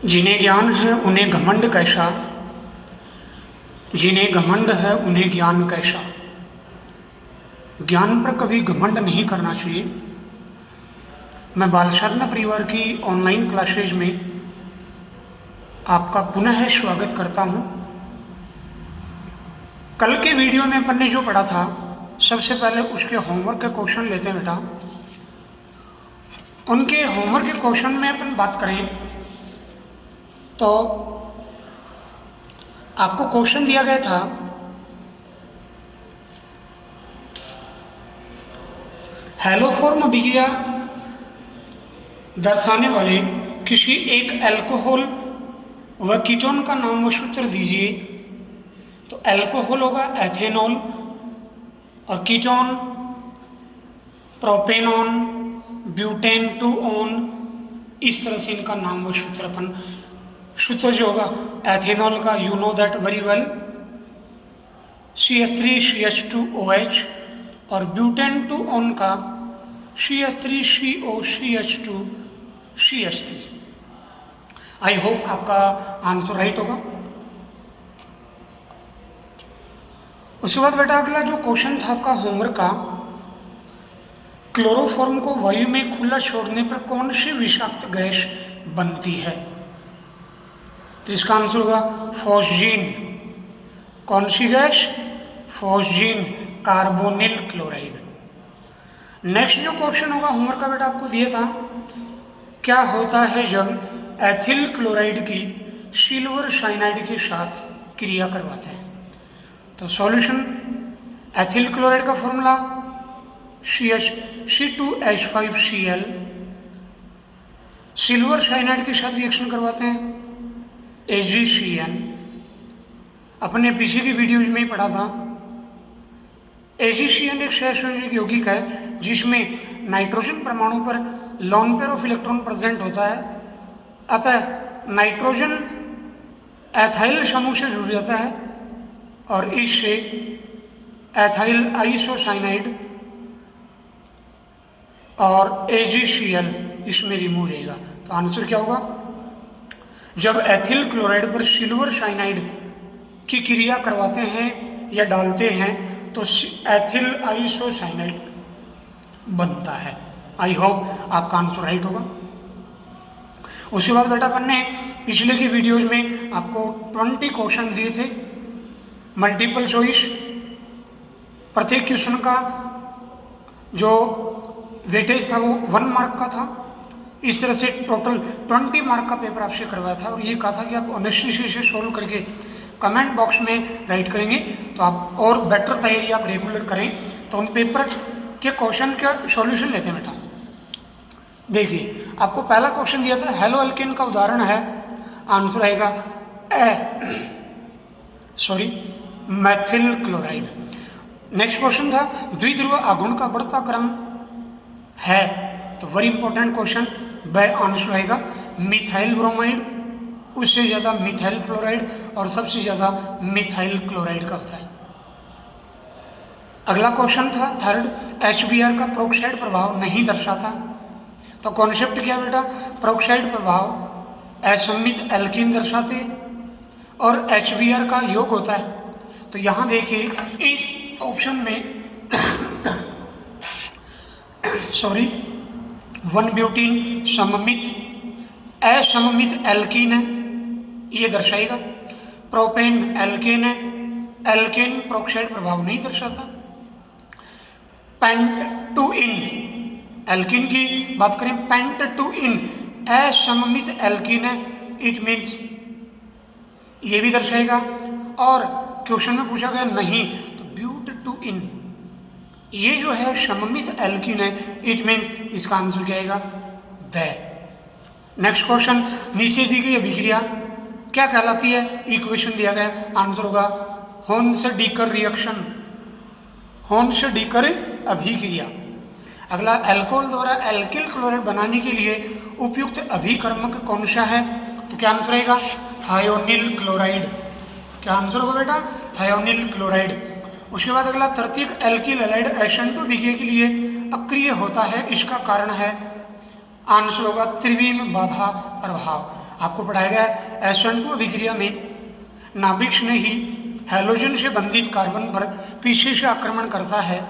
जिन्हें ज्ञान है उन्हें घमंड कैसा, जिन्हें घमंड है उन्हें ज्ञान कैसा। ज्ञान पर कभी घमंड नहीं करना चाहिए। मैं बाल साधना परिवार की ऑनलाइन क्लासेज में आपका पुनः स्वागत करता हूं। कल के वीडियो में अपन ने जो पढ़ा था, सबसे पहले उसके होमवर्क के क्वेश्चन लेते हैं बेटा। उनके होमवर्क के क्वेश्चन में अपन बात करें तो आपको क्वेश्चन दिया गया था, हैलोफॉर्म अभिक्रिया दर्शाने वाले किसी एक अल्कोहल व कीटोन का नाम व सूत्र दीजिए। तो अल्कोहल होगा एथेनॉल और कीटोन प्रोपेनॉन, ब्यूटेन, 2-ऑन, इस तरह से इनका नाम व सूत्र अपन सूत्र जो होगा एथेनॉल का, you know that very well, CH3CH2OH, और ब्यूटेन 2-ऑन का CH3COCH2CH3। आई होप आपका आंसर राइट होगा। उसके बाद बेटा अगला जो क्वेश्चन था आपका होमवर्क का, क्लोरोफॉर्म को वायु में खुला छोड़ने पर कौन सी विषाक्त गैस बनती है? तो इसका आंसर होगा फॉस्जीन। कौन सी gas? Phosgene, carbonyl chloride. Next जो क्वेश्चन होगा होमवर्क का बेटा आपको दिया था, क्या होता है जब एथिल क्लोराइड की सिल्वर साइनाइड के साथ क्रिया करवाते हैं? तो सॉल्यूशन, एथिल क्लोराइड का फॉर्मूला C2H5Cl, सिल्वर साइनाइड के साथ रिएक्शन करवाते हैं AgCN। अपने पीछे की वीडियोज में ही पढ़ा था, AgCN एक सहसंयोजक यौगिक है जिसमें नाइट्रोजन परमाणु पर lone pair of electron present होता है। अतः नाइट्रोजन एथाइल समूह से जुड़ जाता है और इससे एथाइल आइसोसाइनाइड और AgCl इसमें रिमूव रहेगा। तो आंसर क्या होगा? जब एथिल क्लोराइड पर सिल्वर साइनाइड की क्रिया करवाते हैं या डालते हैं तो एथिल आइसोसाइनाइड बनता है। आई होप आपका आंसर राइट होगा। उसके बाद बेटा अपन ने पिछले की वीडियोज में आपको 20 क्वेश्चन दिए थे, मल्टीपल चॉइस। प्रत्येक क्वेश्चन का जो वेटेज था वो 1 मार्क का था। इस तरह से टोटल 20 मार्क का पेपर आपसे करवाया था और ये कहा था कि आप ऑनेस्टली से सोल्व करके कमेंट बॉक्स में राइट करेंगे तो आप और बेटर तैयारी आप रेगुलर करें। तो उन पेपर के क्वेश्चन का सॉल्यूशन लेते हैं बेटा। देखिए, आपको पहला क्वेश्चन दिया था, हेलो एल्केन का उदाहरण है, आंसर आएगा मैथिल क्लोराइड। नेक्स्ट क्वेश्चन था, द्विध्रुव आघूर्ण का बढ़ता क्रम है, तो very important question, by answer आएगा मिथाइल ब्रोमाइड, उससे ज़्यादा मिथाइल फ्लोराइड और सबसे ज़्यादा मिथाइल क्लोराइड का होता है। अगला क्वेश्चन था थर्ड, HBr का प्रोक्साइड प्रभाव नहीं दर्शाता। तो कॉन्सेप्ट क्या बेटा? प्रोक्साइड प्रभाव असममित एल्कीन दर्शाते और HBr का योग होता है। तो यहाँ देखिए इस ऑप्शन में 1 ब्यूटीन सममित असममित एल्कीन है, ये दर्शाएगा। प्रोपेन एल्केन है, एल्केन प्रोक्साइड प्रभाव नहीं दर्शाता। पेंट-2-इन, एल्कीन की बात करें, पेंट-2-इन असममित एल्कीन है, इट मीन्स ये भी दर्शाएगा। और क्वेश्चन में पूछा गया नहीं, तो ब्यूट-2-इन, ये जो है सममित एल्कीन है, इट मीन्स इसका आंसर क्या आएगा? द। नेक्स्ट क्वेश्चन, नीचे दी गई अभिक्रिया क्या कहलाती है? इक्वेशन दिया गया, आंसर होगा होर्न-डीकर रिएक्शन, होर्न-डीकर अभिक्रिया। अगला, अल्कोहल द्वारा एल्किल क्लोराइड बनाने के लिए उपयुक्त अभिकर्मक कौन सा है? तो क्या आंसर आएगा? Thionyl chloride. क्या आंसर होगा बेटा? Thionyl chloride. उसके बाद अगला, तृतीयक एल्किल हैलाइड SN2 अभिक्रिया के लिए अक्रिय होता है, इसका कारण है? आंसर होगा त्रिविम बाधा प्रभाव। आपको पढ़ाया गया है SN2 अभिक्रिया में नाभिक ने ही हैलोजन से बंधित कार्बन पर पीछे से आक्रमण करता है,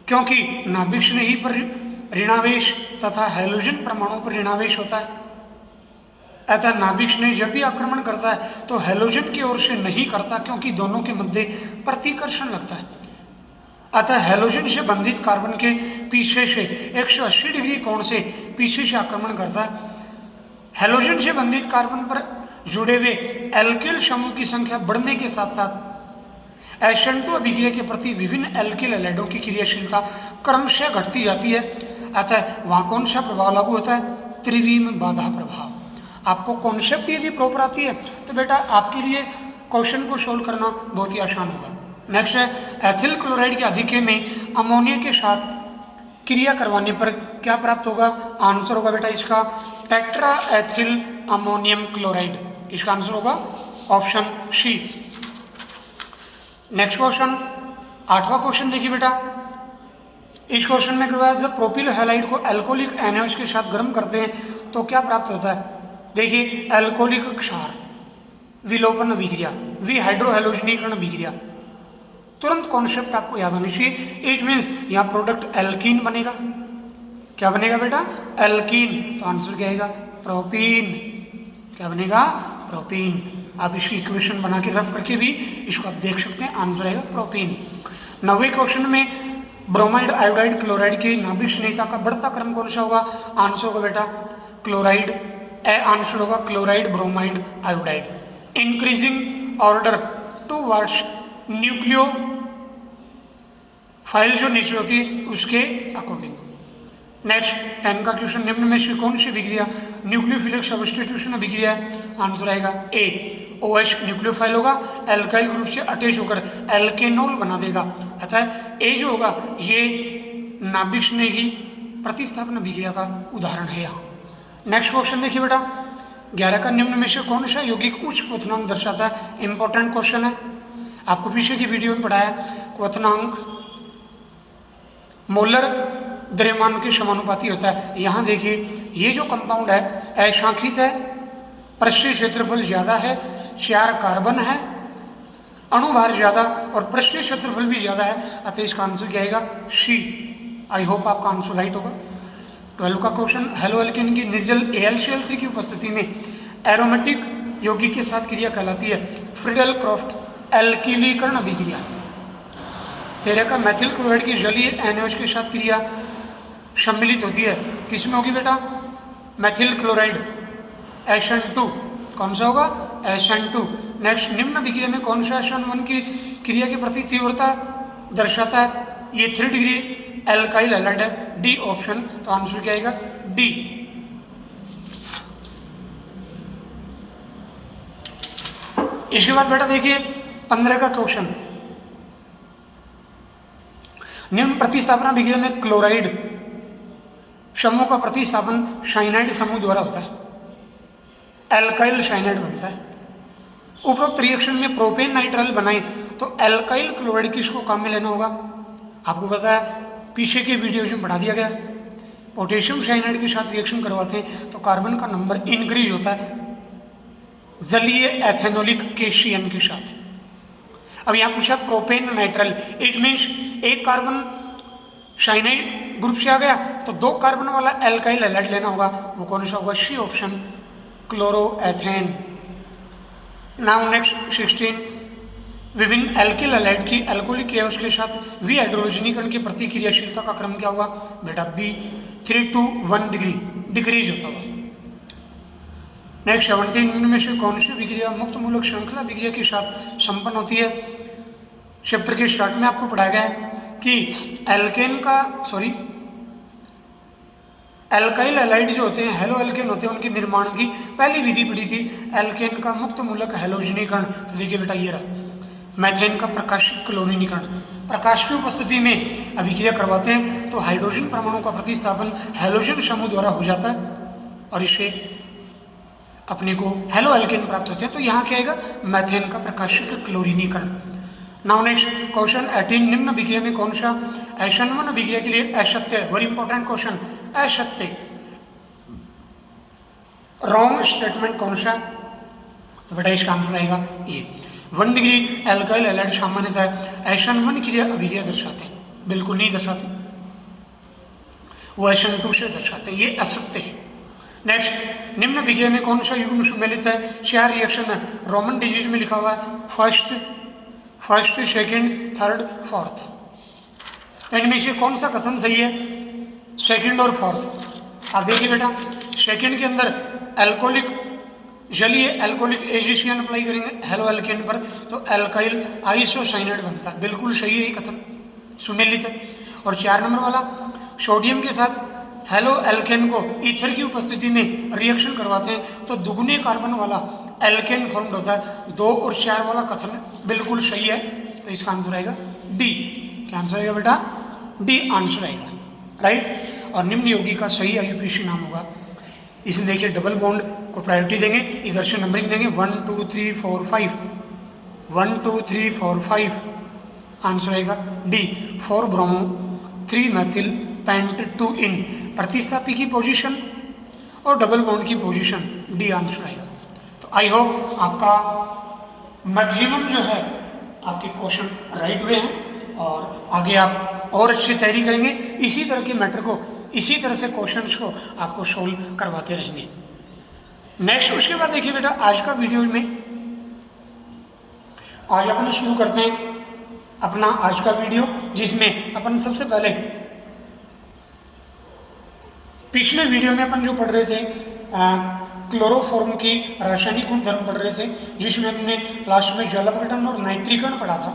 क्योंकि नाभिक ने ही पर ऋणावेश तथा हैलोजन परमाणु पर ऋणावेश होता है। अतः नाभिक ने जब भी आक्रमण करता है तो हैलोजन की ओर से नहीं करता, क्योंकि दोनों के मध्य प्रतिकर्षण लगता है। अतः हैलोजन से बंधित कार्बन के पीछे से 180 डिग्री कोण से पीछे से आक्रमण करता है। हैलोजन से बंधित कार्बन पर जुड़े हुए एल्किल समूह की संख्या बढ़ने के साथ साथ SN2 अभिक्रिया के प्रति विभिन्न एल्किल हैलाइडों की क्रियाशीलता क्रमशः घटती जाती है। अतः वहाँ कौन सा प्रभाव लागू होता है? त्रिविम बाधा प्रभाव। आपको कॉन्सेप्ट यदि प्रॉपर आती है तो बेटा आपके लिए क्वेश्चन को सोल्व करना बहुत ही आसान होगा। नेक्स्ट है एथिल क्लोराइड के अधिक्य में अमोनिया के साथ क्रिया करवाने पर क्या प्राप्त होगा? आंसर होगा बेटा इसका टेट्रा एथिल अमोनियम क्लोराइड। इसका आंसर होगा ऑप्शन सी। नेक्स्ट क्वेश्चन, 8वां क्वेश्चन देखिए बेटा। इस क्वेश्चन में क्या जब प्रोपिल हैलाइड को एल्कोहलिक एनएच के साथ गर्म करते हैं तो क्या प्राप्त होता है? देखिए एल्कोहलिक क्षार, विलोपन अभिक्रिया, विहाइड्रोहैलोजनीकरण अभिक्रिया। तुरंत कॉन्सेप्ट आपको याद होनी चाहिए। इट मीन्स यहाँ प्रोडक्ट एल्कीन बनेगा। क्या बनेगा बेटा? एल्कीन। तो आंसर क्या आएगा? प्रोपीन। क्या बनेगा? प्रोपीन। आप इसकी इक्वेशन बना के रफ करके भी इसको आप देख सकते हैं, आंसर आएगा प्रोपीन। 9वें क्वेश्चन में ब्रोमाइड आयोडाइड क्लोराइड की नाभिक स्नेहिता का बढ़ता क्रम कौन सा होगा? आंसर होगा बेटा क्लोराइड। आंसर होगा chloride bromide iodide. Increasing order towards nucleo file जो नेचर होती है उसके अकॉर्डिंग। नेक्स्ट 10 का क्वेश्चन, निम्न में से कौन सी अभिक्रिया न्यूक्लियोफिलिक सब्स्टिट्यूशन अभिक्रिया है? आंसर आएगा ए। OH न्यूक्लियोफाइल होगा, एल्काइल ग्रुप से अटैच होकर एल्केनोल बना देगा। अतः ए जो होगा ये नाभिक ने ही प्रतिस्थापन अभिक्रिया का उदाहरण है यहाँ। नेक्स्ट क्वेश्चन देखिए बेटा, 11 का निम्न में से कौन सा यौगिक उच्च क्वथनांक दर्शाता है? इंपॉर्टेंट क्वेश्चन है, आपको पीछे की वीडियो में पढ़ाया। क्वथनांक मोलर द्रव्यमान के समानुपाती होता है। यहाँ देखिए ये जो कंपाउंड है अशांखित है, पृष्ठीय क्षेत्रफल ज्यादा है, 4 कार्बन है, अणुभार ज्यादा और पृष्ठीय क्षेत्रफल भी ज्यादा है। अतः इसका आंसर क्या आएगा? सी। आई होप आपका आंसर राइट होगा। 12 का क्वेश्चन, हेलो एल्केन की निर्जल AlCl3 की उपस्थिति में एरोमेटिक यौगिक के साथ क्रिया कहलाती है फ्रीडल क्रॉफ्ट एल्किलीकरण अभिक्रिया। 13 का मैथिल क्लोराइड की जलीय NaOH के साथ क्रिया सम्मिलित होती है, किसमें होगी बेटा? Maithil chloride SN2। कौन सा होगा? SN2। नेक्स्ट, निम्न अभिक्रिया में कौन सा SN1 की क्रिया के प्रति तीव्रता दर्शाता है? ये 3 डिग्री एल्काइल हैलाइड है, डी ऑप्शन। तो आंसर क्या आएगा? डी। इसके बाद बेटा देखिए 15 का क्वेश्चन, निम्न प्रतिस्थापन अभिक्रिया में क्लोराइड समूह का प्रतिस्थापन साइनाइड समूह द्वारा होता है, एल्काइल साइनाइड बनता है। उपरोक्त रिएक्शन में प्रोपेन नाइट्राइल बनाए तो एल्काइल क्लोराइड किसको काम में लेना होगा? आपको पता है पीछे के वीडियोज में पढ़ा दिया गया। पोटेशियम साइनाइड के साथ रिएक्शन करवाते हैं तो कार्बन का नंबर इंक्रीज होता है जलीय एथेनोलिक केशियन के साथ। अब यहाँ पूछा प्रोपेन नाइट्राइल, इट मीन्स एक कार्बन साइनाइड ग्रुप से आ गया तो 2 कार्बन वाला एल्काइल हैलाइड लेना होगा। वो कौन सा होगा? C option, chloroethane. Now next 16, विभिन्न एल्किल हैलाइड की एल्कोहलिक एनएच के साथ विहाइड्रोजनीकरण की प्रतिक्रियाशीलता का क्रम क्या होगा? बेटा बी, 3 to 1 डिग्रीज होता होगा। नेक्स्ट 17, में से कौन सी अभिक्रिया मुक्त मूलक श्रृंखला अभिक्रिया के साथ संपन्न होती है? चैप्टर के स्टार्ट में आपको पढ़ाया गया है कि एल्काइल हैलाइड जो होते हैं, हेलो एल्केन होते हैं, उनके निर्माण की पहली विधि पढ़ी थी एल्केन का मुक्त मूलक हैलोजनीकरण। तो देखिए बेटा ये रहा मैथेन का प्रकाशिक क्लोरीनीकरण। प्रकाश की उपस्थिति में अभिक्रिया करवाते हैं तो हाइड्रोजन परमाणु का प्रतिस्थापन हैलोजन समूह द्वारा हो जाता है और इससे अपने को हेलो एल्केन प्राप्त होते हैं। तो यहाँ क्या आएगा? मैथेन का प्रकाशिक क्लोरीनीकरण। नाउ नेक्स्ट क्वेश्चन 18, निम्न अभिक्रिया में कौन सा SN1 अभिक्रिया के लिए असत्य, वेरी इंपॉर्टेंट क्वेश्चन, असत्य रॉन्ग स्टेटमेंट कौन सा? तो बेटा इसका आंसर आएगा ये। 1 डिग्री एल्काइल हैलाइड सामान्यतः SN1 क्रिया अभिक्रिया दर्शाते हैं, बिल्कुल नहीं दर्शाते, वो SN2 से दर्शाते हैं, ये असत्य है। नेक्स्ट, निम्न अभिक्रिया में कौन सा युग्म सम्मिलित है? 4 रिएक्शन है, रोमन डिजिट में लिखा हुआ है फर्स्ट, सेकेंड, थर्ड, फोर्थ। तो इनमें से कौन सा कथन सही है? सेकेंड और फोर्थ। आप देखिए बेटा, सेकेंड के अंदर एल्कोलिक जलीय एल्कोलिक एजिशियन अप्लाई करेंगे हेलो एल्केन पर, तो एल्काइल आइसोसाइनेट बनता है, बिल्कुल सही है ये कथन, सुमेलित है। और 4 नंबर वाला, सोडियम के साथ हेलो एल्केन को ईथर की उपस्थिति में रिएक्शन करवाते हैं तो दुगुने कार्बन वाला एल्केन फॉर्म्ड होता है। 2 और 4 वाला कथन बिल्कुल सही है, तो इसका आंसर आएगा डी। क्या आंसर आएगा बेटा? डी आंसर आएगा, राइट। और निम्न योगी का सही IUPAC नाम होगा, इसमें देखिए डबल बॉन्ड को प्रायोरिटी देंगे, इधर से नंबरिंग देंगे 1 2 3 4 5, 1 2 3 4 5, आंसर आएगा डी। 4 ब्रोमो 3 मैथिल पेंट 2 इन, प्रतिस्थापी की पोजीशन और डबल बॉन्ड की पोजीशन, डी आंसर आएगा। तो आई होप आपका मैक्सिमम जो है आपके क्वेश्चन राइट हुए हैं और आगे आप और अच्छी तैयारी करेंगे, इसी तरह के मैटर को, इसी तरह से क्वेश्चंस को आपको सोल्व करवाते रहेंगे। नेक्स्ट, उसके बाद देखिए बेटा, आज का वीडियो में आज अपन शुरू करते हैं अपना आज का वीडियो, जिसमें अपन सबसे पहले पिछले वीडियो में अपन जो पढ़ रहे थे क्लोरोफॉर्म की रासायनिक गुण धर्म पढ़ रहे थे, जिसमें हमने लास्ट में ज्वालापटन और नाइट्रीकरण पढ़ा था।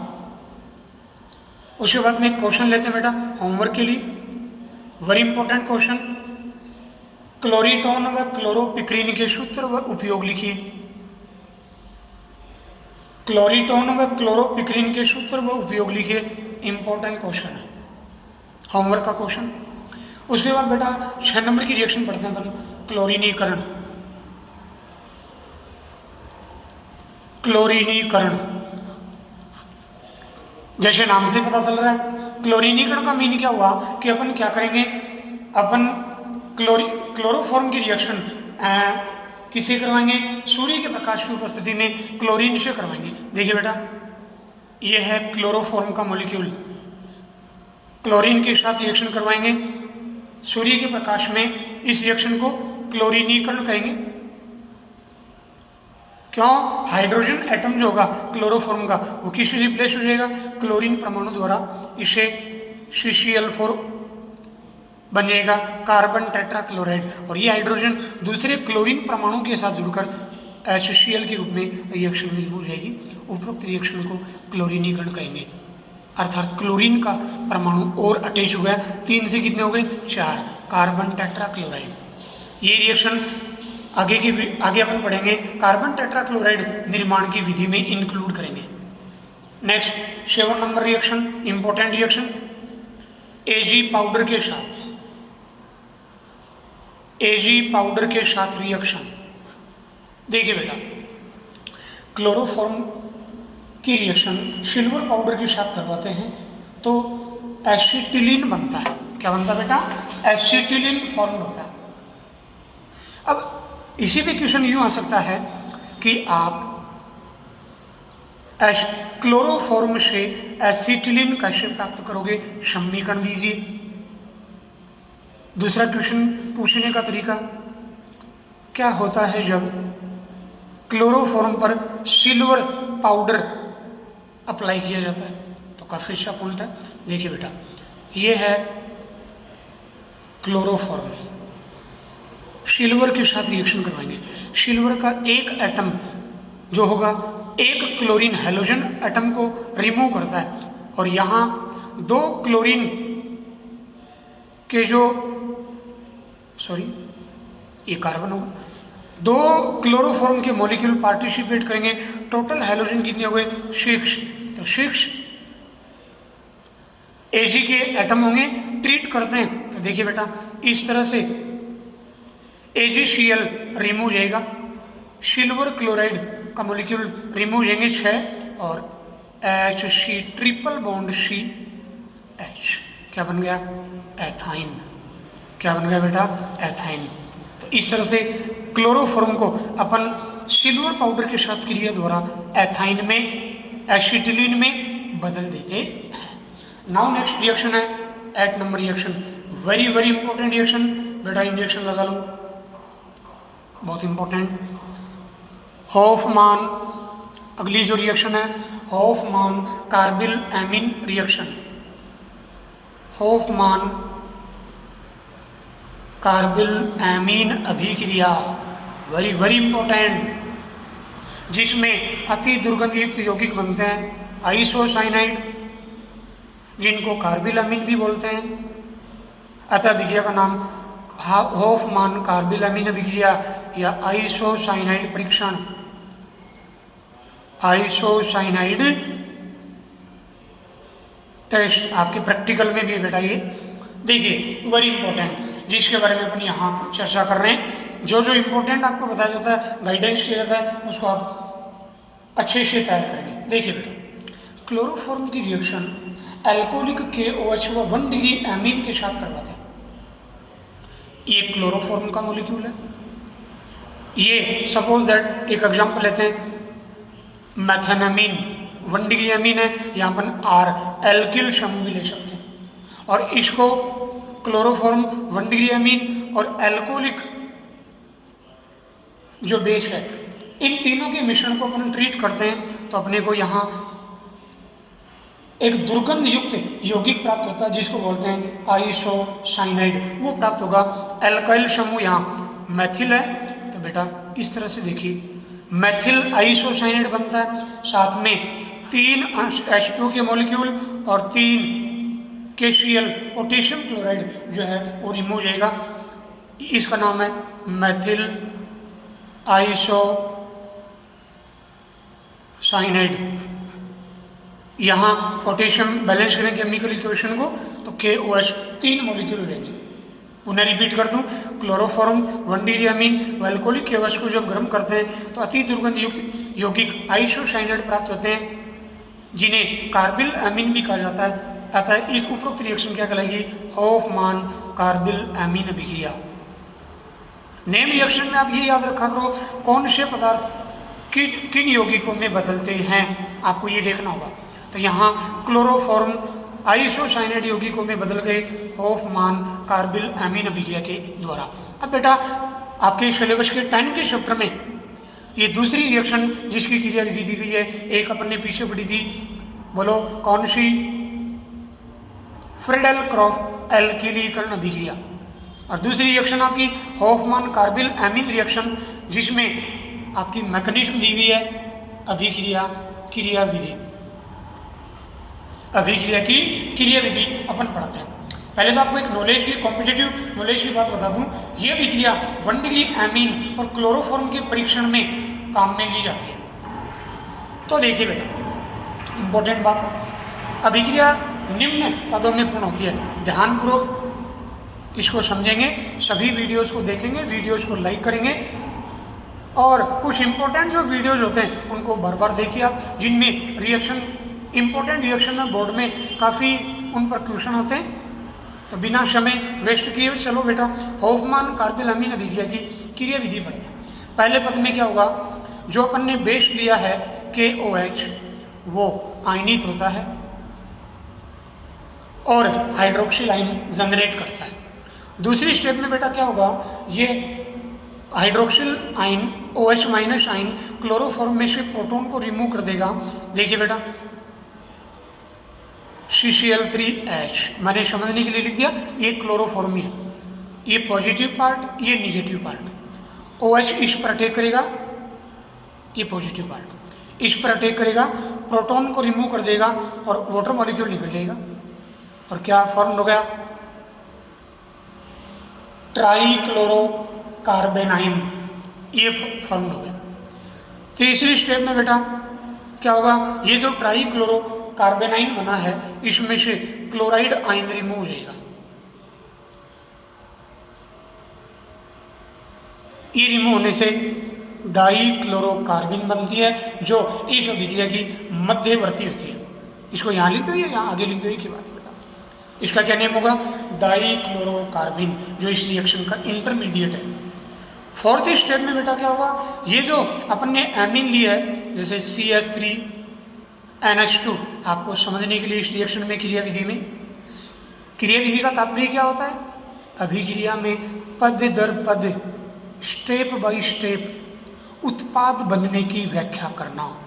उसके बाद में एक क्वेश्चन लेते हैं बेटा होमवर्क के लिए, वेरी इंपॉर्टेंट क्वेश्चन। क्लोरीटोन व क्लोरोपिक्रीन के सूत्र व उपयोग लिखिए। क्लोरीटोन व क्लोरोपिक्रीन के सूत्र व उपयोग लिखिए, इंपॉर्टेंट क्वेश्चन है, होमवर्क का क्वेश्चन। उसके बाद बेटा 6 नंबर की रिएक्शन पढ़ते हैं अपन, क्लोरीनीकरण। क्लोरीनीकरण जैसे नाम से पता चल रहा है, क्लोरीनीकरण का मीनिंग क्या हुआ कि अपन क्या करेंगे, अपन क्लोरोफॉर्म की रिएक्शन किसे करवाएंगे? सूर्य के प्रकाश की उपस्थिति में क्लोरीन से करवाएंगे। देखिए बेटा, ये है क्लोरोफॉर्म का मॉलिक्यूल, क्लोरीन के साथ रिएक्शन करवाएंगे सूर्य के प्रकाश में, इस रिएक्शन को क्लोरीनीकरण कहेंगे। क्यों? हाइड्रोजन एटम जो होगा क्लोरोफॉर्म का, वो किससे रिप्लेस हो जाएगा? क्लोरीन परमाणु द्वारा, इसे CCl4 बन जाएगा, कार्बन टेट्राक्लोराइड। और ये हाइड्रोजन दूसरे क्लोरीन परमाणु के साथ जुड़कर HCl के रूप में रिएक्शन में हो जाएगी। उपरोक्त रिएक्शन को क्लोरीनीकरण कहेंगे, अर्थात क्लोरीन का परमाणु और अटैच हो गया, 3 से कितने हो गए? 4, कार्बन टेट्राक्लोराइड। ये रिएक्शन आगे अपन पढ़ेंगे, कार्बन टेट्राक्लोराइड निर्माण की विधि में इंक्लूड करेंगे। Next 7 number reaction, important reaction, Ag powder के साथ, Ag पाउडर के साथ रिएक्शन। देखिए बेटा, क्लोरोफॉर्म की रिएक्शन सिल्वर पाउडर के साथ करवाते हैं तो एसिटिलीन बनता है। क्या बनता है बेटा? एसिटिलीन फॉर्म होता है। अब इसी पे क्वेश्चन यूँ आ सकता है कि आप क्लोरोफॉर्म से एसिटिलीन कैसे प्राप्त करोगे? समीकरण दीजिए। दूसरा क्वेश्चन पूछने का तरीका, क्या होता है जब क्लोरोफॉर्म पर सिल्वर पाउडर अप्लाई किया जाता है? तो काफ़ी अच्छा पॉइंट है। देखिए बेटा, ये है क्लोरोफॉर्म, सिल्वर के साथ रिएक्शन करवाएंगे। सिल्वर का एक एटम जो होगा एक क्लोरीन हैलोजन एटम को रिमूव करता है और यहाँ 2 क्लोरीन के जो ये कार्बन होगा, 2 क्लोरोफॉर्म के मॉलिक्यूल पार्टिसिपेट करेंगे। टोटल हैलोजन कितने हो गए? 6। तो 6 Ag के एटम होंगे, ट्रीट करते हैं तो देखिए बेटा इस तरह से AgCl रिमूव जाएगा, सिल्वर क्लोराइड का मॉलिक्यूल रिमूव जाएंगे 6 और HC ट्रिपल बॉन्ड CH क्या बन गया? एथाइन। क्या बन गया बेटा? एथाइन। तो इस तरह से क्लोरोफॉर्म को अपन सिल्वर पाउडर के साथ क्रिया द्वारा एथाइन में, एसिटिलीन में बदल देते हैं। नाउ नेक्स्ट रिएक्शन है 8 number reaction, very very important reaction. बेटा इंजेक्शन लगा लो, बहुत इंपॉर्टेंट। हॉफमान, अगली जो रिएक्शन है Hofmann carbylamine reaction. Hofmann carbylamine अभिक्रिया, वेरी वेरी इंपॉर्टेंट, जिसमें अति दुर्गंधयुक्त यौगिक बनते हैं आइसोसाइनाइड, जिनको कार्बिल एमीन भी बोलते हैं। अतः अभिक्रिया का नाम हॉफमान कार्बिल एमीन अभिक्रिया या आइसोसाइनाइड परीक्षण, आइसोसाइनाइड टेस्ट आपके प्रैक्टिकल में भी बेटा ये देखिए वेरी इंपॉर्टेंट, जिसके बारे में अपन यहाँ चर्चा कर रहे हैं। जो जो इंपॉर्टेंट आपको बताया जाता है, गाइडेंस किया जाता है, उसको आप अच्छे से तैयार करेंगे। देखिए बेटा, क्लोरोफॉर्म की रिएक्शन एल्कोहलिक KOH व 1 डिग्री एमीन के साथ करवाते हैं। ये क्लोरोफॉर्म का मॉलिक्यूल है। ये सपोज दैट एक एग्जांपल लेते हैं, मैथेनामीन 1 डिग्री एमीन है, यहाँ अपन R एल्किल समूह भी ले सकते हैं। और इसको क्लोरोफॉर्म 1 डिग्री एमीन और एल्कोहलिक जो बेस है, इन तीनों के मिश्रण को अपन ट्रीट करते हैं तो अपने को यहाँ एक दुर्गंध युक्त यौगिक प्राप्त होता है, जिसको बोलते हैं आइसोसाइनाइड, वो प्राप्त होगा। एल्काइल समूह यहाँ मैथिल है, तो बेटा इस तरह से देखिए मैथिल आइसोसाइनाइड बनता है, साथ में 3 H2 के मॉलिक्यूल और 3 KCl पोटेशियम क्लोराइड जो है वो रिमूव हो जाएगा। इसका नाम है मैथिल आइसोसाइनाइड। यहाँ पोटेशियम बैलेंस करें केमिकल इक्वेशन को तो KOH 3 मॉलिक्यूल हो जाएंगे। पुनः रिपीट कर दूं, क्लोरोफॉर्म 1 डिग्री एमीन व एल्कोहलिक KOH को जब गर्म करते हैं तो अति दुर्गंध युक्त यौगिक आइसोसाइनाइड प्राप्त होते हैं, जिन्हें कार्बिल एमीन भी कहा जाता है। अतः इस उपरोक्त रिएक्शन क्या कहलाएगी? हॉफमान कार्बिल एमीन अभिक्रिया। नेम रिएक्शन में आप ये याद रखा करो कौन से पदार्थ किन यौगिकों में बदलते हैं, आपको ये देखना होगा। तो यहाँ क्लोरोफॉर्म आइसोसाइनाइड यौगिकों में बदल गए हॉफमान कार्बिल एमीन अभिक्रिया के द्वारा। अब बेटा आपके सिलेबस के 10 के चैप्टर में ये दूसरी रिएक्शन जिसकी क्रिया विधि दी गई है, एक अपन ने पीछे पढ़ी थी, बोलो कौन सी? फ्रेडेल-क्रॉफ्ट एल्किलीकरण अभिक्रिया। और दूसरी रिएक्शन आपकी हॉफमान कार्बिल एमीन रिएक्शन, जिसमें आपकी मैकेनिज्म दी हुई है अभिक्रिया क्रिया विधि। अभिक्रिया की क्रिया विधि अपन पढ़ते हैं। पहले तो आपको एक नॉलेज की, कॉम्पिटिटिव नॉलेज की बात बता दूं, ये अभिक्रिया 1 डिग्री एमीन और क्लोरोफॉर्म के परीक्षण में काम में ली जाती है। तो देखिए बेटा इंपॉर्टेंट बात है, अभिक्रिया निम्न पदों में पूर्ण होती है। ध्यानपूर्वक इसको समझेंगे, सभी वीडियोस को देखेंगे, वीडियोस को लाइक करेंगे और कुछ इंपॉर्टेंट जो वीडियोस होते हैं उनको बार बार देखिए आप, जिनमें रिएक्शन इंपॉर्टेंट रिएक्शन में बोर्ड में काफ़ी उन पर क्वेश्चन होते हैं। तो बिना समय वेस्ट किए चलो बेटा हॉफमान कार्बिल एमीन अभिक्रिया की क्रिया विधि पढ़ते हैं। पहले पद में क्या होगा? जो अपन ने बेस लिया है KOH वो आयनित होता है और हाइड्रोक्सिल आयन जनरेट करता है। दूसरी स्टेप में बेटा क्या होगा? ये hydroxyl ion OH minus ion chloroform में से प्रोटॉन को रिमूव कर देगा। देखिए बेटा CCl3H मैंने समझने के लिए लिख दिया, ये क्लोरोफॉर्म है, ये पॉजिटिव पार्ट, ये निगेटिव पार्ट। OH इस पर अटैक करेगा, ये पॉजिटिव पार्ट इस पर अटैक करेगा, प्रोटॉन को रिमूव कर देगा और वाटर मॉलिक्यूल निकल जाएगा। और क्या फॉर्म हो गया? ट्राइक्लोरोकार्बेनाइन, ये फॉर्म हो गया। तीसरी स्टेप में बेटा क्या होगा? ये जो ट्राइक्लोरोकार्बेनाइन बना है इसमें से क्लोराइड आयन रिमूव हो जाएगा। ये रिमूव होने से डाइक्लोरोकार्बिन बनती है जो इस अभिक्रिया की मध्यवर्ती होती है। इसको यहाँ लिख दो या यहाँ आगे लिख दो, एक ही बात बेटा। इसका क्या नेम होगा? डाइक्लोरोकार्बिन, जो इस रिएक्शन का इंटरमीडिएट है। फोर्थ स्टेप में बेटा क्या होगा, ये जो अपन ने एमीन लिया है जैसे CH3NH2, आपको समझने के लिए इस रिएक्शन में क्रिया विधि में, क्रिया विधि का तात्पर्य क्या होता है, अभिक्रिया में पद दर पद स्टेप बाय स्टेप उत्पाद बनने की व्याख्या करना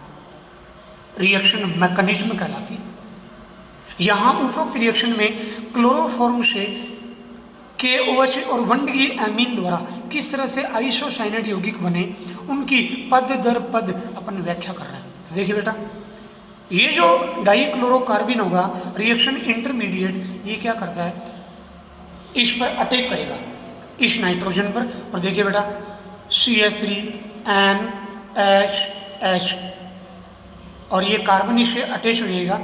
रिएक्शन मैकेनिज्म कहलाती है। यहाँ उपरोक्त रिएक्शन में क्लोरोफॉर्म से KOH और 1 डिग्री एमीन द्वारा किस तरह से आइसोसाइनाइड यौगिक बने, उनकी पद दर पद अपन व्याख्या कर रहे हैं। तो देखिए बेटा, ये जो डाइक्लोरोकार्बिन होगा रिएक्शन इंटरमीडिएट, ये क्या करता है, इस पर अटैक करेगा, इस नाइट्रोजन पर, और देखिए बेटा CH3NH, और ये कार्बन इससे अटैच हो जाएगा।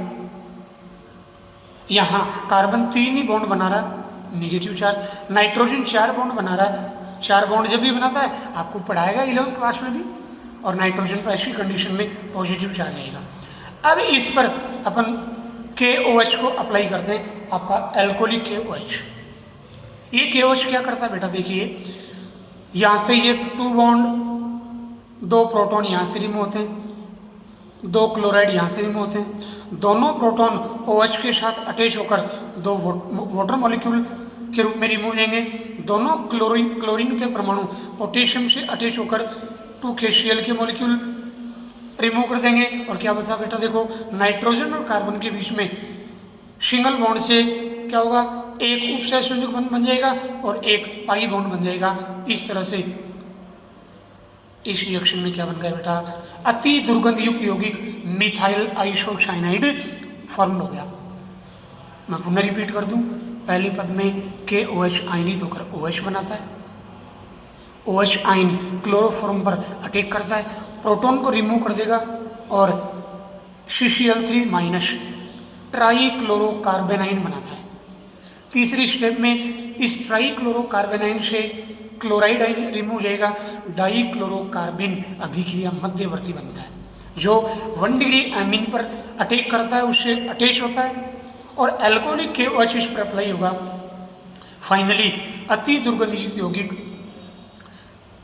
यहाँ कार्बन 3 ही बॉन्ड बना रहा है, नेगेटिव चार्ज, नाइट्रोजन 4 बॉन्ड बना रहा है। 4 बॉन्ड जब भी बनाता है आपको पढ़ाएगा 11th क्लास में भी, और नाइट्रोजन पर ऐसी कंडीशन में पॉजिटिव चार्ज आएगा। अब इस पर अपन KOH को अप्लाई करते हैं, आपका एल्कोहलिक KOH। ये KOH क्या करता है बेटा, देखिए यहाँ से ये 2 बॉन्ड, 2 प्रोटॉन यहाँ से रिमूव होते हैं, 2 क्लोराइड यहाँ से रिमूव होते हैं, दोनों प्रोटॉन OH के साथ अटैच होकर 2 वाटर मॉलिक्यूल के रूप में रिमूव होंगे। दोनों क्लोरीन के परमाणु पोटेशियम से अटैच होकर 2 KCl के मॉलिक्यूल रिमूव कर देंगे। और क्या बचा बेटा, देखो नाइट्रोजन और कार्बन के बीच में सिंगल बॉन्ड से क्या होगा, एक उपसहसंयोजक बंध बन जाएगा और एक पाई बॉन्ड बन जाएगा। इस तरह से इस रिएक्शन में क्या बन गया बेटा, अति दुर्गंध युक्त यौगिक मिथाइल आइसोसाइनाइड फॉर्म हो गया। मैं पुनः रिपीट कर दूं, पहले पद में KOH आयनित होकर OH बनाता है, OH आयन क्लोरोफॉर्म पर अटैक करता है, प्रोटॉन को रिमूव कर देगा और CCl3- ट्राईक्लोरोकार्बेनाइन बनाता है। तीसरी स्टेप में इस ट्राईक्लोरोकार्बेनाइन से क्लोराइड आयन रिमूव हो जाएगा, डाइक्लोरोकार्बिन अभिक्रिया मध्यवर्ती बनता है, जो 1 डिग्री एमीन पर अटैक करता है, उससे अटैच होता है और एल्कोहलिक KOH इस पर अप्लाई होगा। फाइनली अति दुर्गंधित यौगिक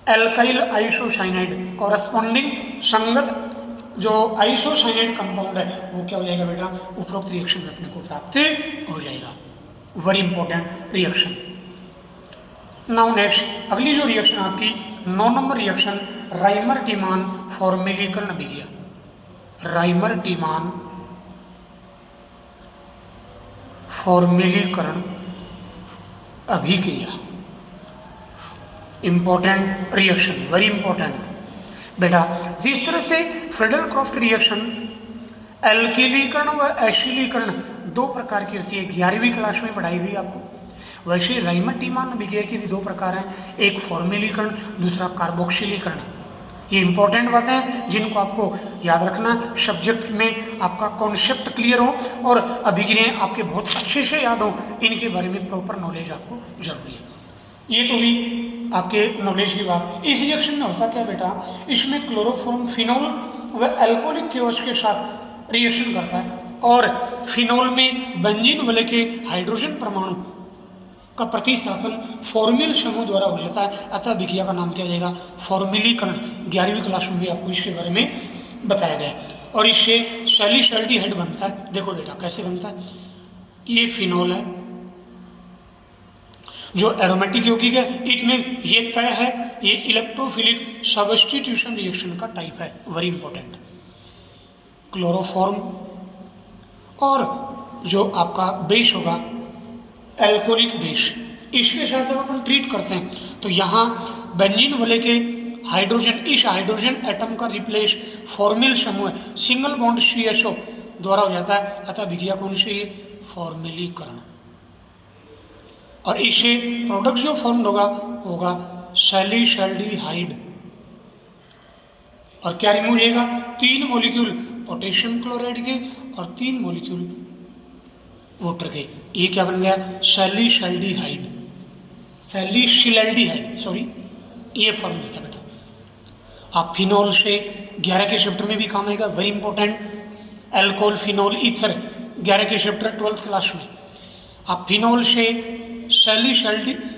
एल्काइल आइसोसाइनाइड कॉरस्पॉन्डिंग संगत जो आइसोसाइनाइड कंपाउंड है वो क्या हो जाएगा बेटा, उपरोक्त रिएक्शन में अपने को प्राप्त हो जाएगा। Very important reaction. Now next, अगली जो रिएक्शन आपकी 9 नंबर रिएक्शन राइमर-टीमान फॉर्मेलीकरण अभिक्रिया। राइमर-टीमान फॉर्मेलीकरण अभिक्रिया, इंपॉर्टेंट रिएक्शन, वेरी इंपॉर्टेंट बेटा। जिस तरह से फ्रेडल-क्रॉफ्ट रिएक्शन एल्किलीकरण व एसिलीकरण 2 प्रकार की होती है, 11वीं क्लास में पढ़ाई हुई आपको। वैसे राइमर-टीमान अभिक्रिया के भी 2 प्रकार हैं, एक फॉर्मेलीकरण, दूसरा कार्बोक्सिलीकरण। ये इंपॉर्टेंट बातें हैं जिनको आपको याद रखना, सब्जेक्ट में आपका कॉन्सेप्ट क्लियर हो और अभिक्रियाएं आपके बहुत अच्छे से याद हो, इनके बारे में प्रॉपर नॉलेज आपको जरूरी है। ये तो भी आपके नॉलेज की बात। इस रिएक्शन में होता क्या बेटा, इसमें क्लोरोफॉर्म फिनोल व एल्कोहलिक KOH के साथ रिएक्शन करता है और फिनोल में बेंजीन वलय के हाइड्रोजन परमाणु का प्रतिस्थापन फॉर्मिल समूह द्वारा हो जाता है, अतः अभिक्रिया का नाम क्या हो जाएगा, फॉर्मेलीकरण। 11वीं क्लास में भी आपको इसके बारे में बताया गया है। और इससे सैलिसल्डिहाइड बनता है। देखो बेटा कैसे बनता है, ये फिनोल है जो एरोमेटिक यौगिक है, इट मीन्स ये तय है, ये इलेक्ट्रोफिलिक सब्स्टिट्यूशन रिएक्शन का टाइप है, वेरी इंपॉर्टेंट। क्लोरोफॉर्म और जो आपका बेस होगा एल्कोहलिक बेस, इसके साथ जब अपन ट्रीट करते हैं तो यहाँ बेंजीन वलय के हाइड्रोजन, इस हाइड्रोजन एटम का रिप्लेस फॉर्मिल समूह सिंगल बॉन्ड CSO द्वारा हो जाता है, अतः अभिक्रिया कौन सी, फॉर्मेलीकरण। और इससे प्रोडक्ट जो फॉर्म होगा सैलिसल्डिहाइड। और क्या रिमूव होगा, 3 मॉलिक्यूल पोटेशियम क्लोराइड के और 3 मॉलिक्यूल वाटर के। ये क्या बन गया, सैलिसल्डिहाइड, सॉरी, ये फॉर्म देता बेटा। आप फिनोल से 11 के चैप्टर में भी काम आएगा, very important. Alcohol, phenol, ether 11 के चैप्टर 12th क्लास में। आप फिनोल से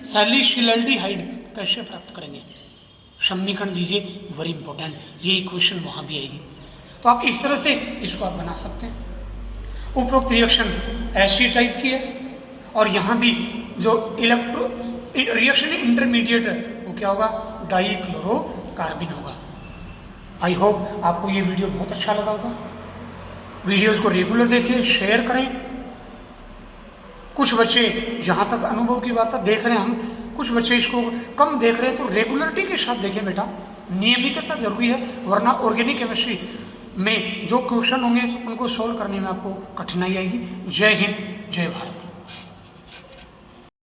सैलिसल्डिहाइड कैसे प्राप्त करेंगे, समीकरण दीजिए, वेरी इंपॉर्टेंट, यही क्वेश्चन वहाँ भी आएगी। तो आप इस तरह से इसको आप बना सकते हैं। उपरोक्त रिएक्शन एसिड टाइप की है और यहाँ भी जो रिएक्शन इंटरमीडिएट है वो क्या होगा, डाइक्लोरोकार्बन होगा। आई होप आपको ये वीडियो बहुत अच्छा लगा होगा। वीडियोस को रेगुलर देखिए, शेयर करें। कुछ बच्चे जहाँ तक अनुभव की बात है देख रहे हैं हम, कुछ बच्चे इसको कम देख रहे हैं, तो रेगुलरिटी के साथ देखें बेटा, नियमितता जरूरी है, वरना ऑर्गेनिक केमिस्ट्री में जो क्वेश्चन होंगे उनको सोल्व करने में आपको कठिनाई आएगी। जय हिंद, जय भारत।